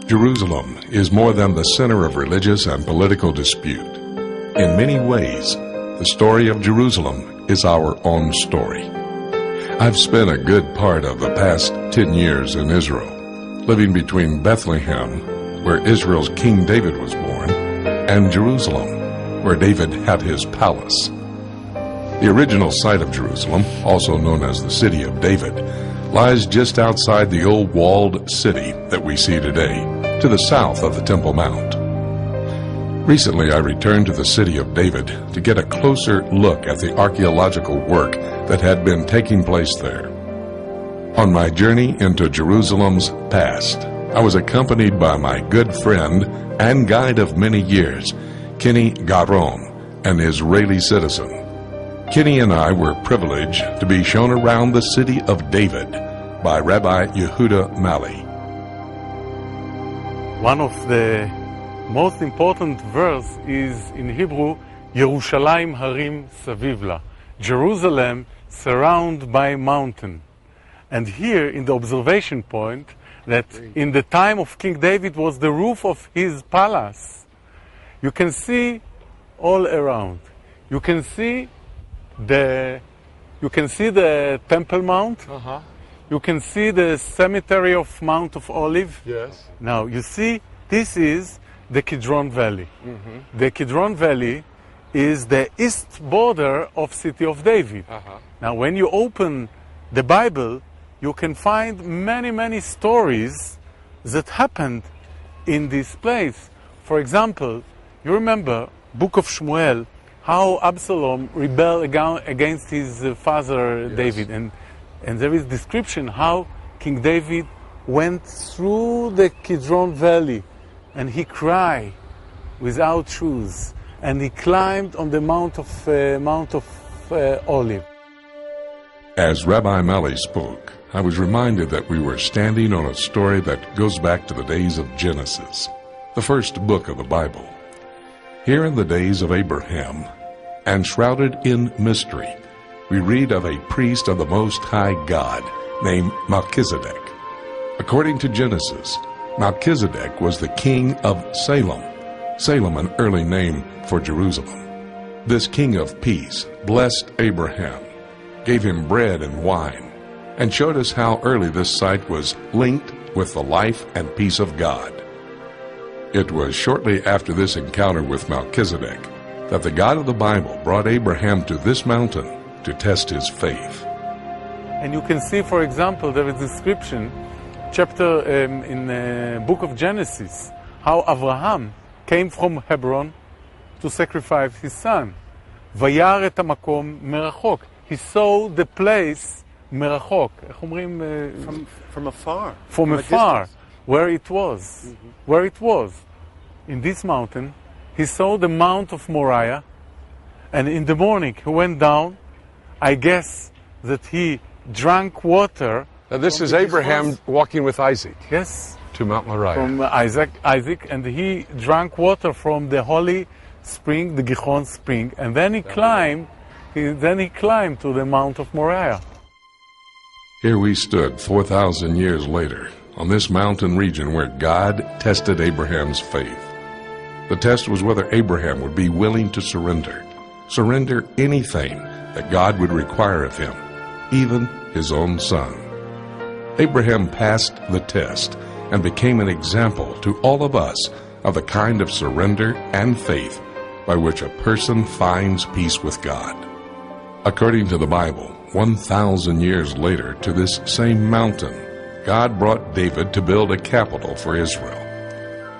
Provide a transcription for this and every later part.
Jerusalem is more than the center of religious and political dispute. In many ways, the story of Jerusalem is our own story. I've spent a good part of the past 10 years in Israel, living between Bethlehem, where Israel's King David was born, and Jerusalem, where David had his palace. The original site of Jerusalem, also known as the City of David, lies just outside the old walled city that we see today, to the south of the Temple Mount. Recently, I returned to the City of David to get a closer look at the archaeological work that had been taking place there. On my journey into Jerusalem's past, I was accompanied by my good friend and guide of many years, Kenny Garon, an Israeli citizen. Kenny and I were privileged to be shown around the City of David by Rabbi Yehuda Mali. One of the most important verse is in Hebrew, Yerushalayim Harim Savivla, Jerusalem surrounded by mountain. And here in the observation point, that in the time of King David was the roof of his palace. You can see all around. You can see the Temple Mount. You can see the cemetery of Mount of Olive. Yes. Now you see, this is the Kidron Valley. The Kidron Valley is the east border of City of David. Now when you open the Bible, you can find many stories that happened in this place. For example, you remember Book of Shmuel, how Absalom rebelled against his father David, and there is description how King David went through the Kidron Valley and he cried without shoes, and he climbed on the Mount of Olive. As Rabbi Mali spoke, I was reminded that we were standing on a story that goes back to the days of Genesis, the first book of the Bible. Here in the days of Abraham, and shrouded in mystery, we read of a priest of the Most High God named Melchizedek. According to Genesis, Melchizedek was the king of Salem, an early name for Jerusalem. This king of peace blessed Abraham, gave him bread and wine, and showed us how early this site was linked with the life and peace of God. It was shortly after this encounter with Melchizedek that the God of the Bible brought Abraham to this mountain to test his faith. And you can see, for example, there is a description, chapter in the book of Genesis, how Abraham came from Hebron to sacrifice his son. Vayar et hamakom merachok. He saw the place merachok. From afar. From afar, where it was. Where it was. In this mountain, he saw the Mount of Moriah, and in the morning he went down. I guess that he drank water. Now this is Abraham walking with Isaac. Yes. To Mount Moriah. From Isaac, and he drank water from the holy spring, the Gihon spring, and then he climbed to the Mount of Moriah. Here we stood 4,000 years later on this mountain region where God tested Abraham's faith. The test was whether Abraham would be willing to surrender anything that God would require of him, even his own son. Abraham passed the test and became an example to all of us of the kind of surrender and faith by which a person finds peace with God. According to the Bible, 1,000 years later to this same mountain, God brought David to build a capital for Israel.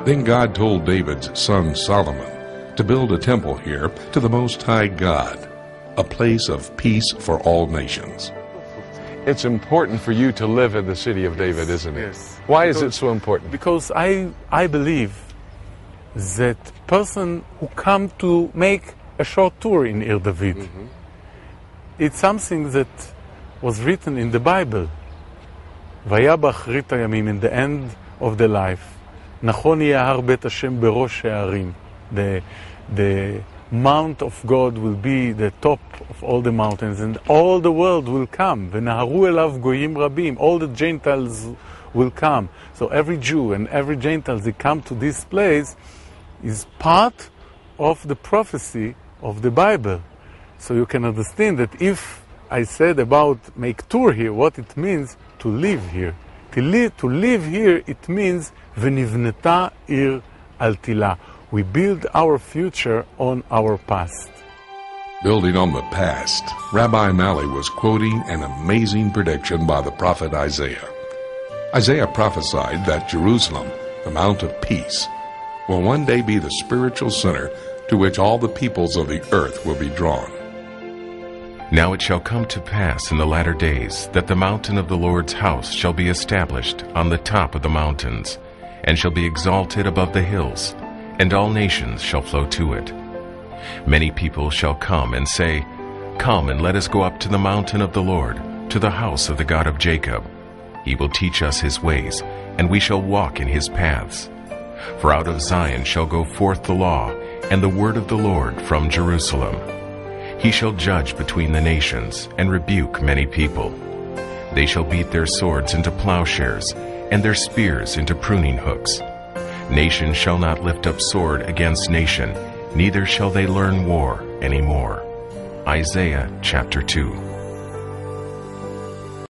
Then God told David's son Solomon to build a temple here to the Most High God, a place of peace for all nations. It's important for you to live in the City of David, isn't it? Yes. Why is it so important? Because I believe that person who come to make a short tour in Ir David, it's something that was written in the Bible. Vaya b'achrit hayamim, in the end of the life, Nachon yehar bet Hashem berosh ha'arim. The Mount of God will be the top of all the mountains, and all the world will come. V'naharu elav goyim rabim. All the Gentiles will come. So every Jew and every Gentile that come to this place is part of the prophecy of the Bible. So you can understand that if I said about make tour here, what it means to live here. To live here, it means ונבנתה עיר על תלה. We build our future on our past. Building on the past, Rabbi Mali was quoting an amazing prediction by the prophet Isaiah. Isaiah prophesied that Jerusalem, the Mount of Peace, will one day be the spiritual center to which all the peoples of the earth will be drawn. Now it shall come to pass in the latter days that the mountain of the Lord's house shall be established on the top of the mountains, and shall be exalted above the hills, and all nations shall flow to it. Many people shall come and say, Come and let us go up to the mountain of the Lord, to the house of the God of Jacob. He will teach us his ways, and we shall walk in his paths. For out of Zion shall go forth the law, and the word of the Lord from Jerusalem. He shall judge between the nations, and rebuke many people. They shall beat their swords into plowshares, and their spears into pruning hooks. Nation shall not lift up sword against nation, neither shall they learn war any more. Isaiah chapter 2.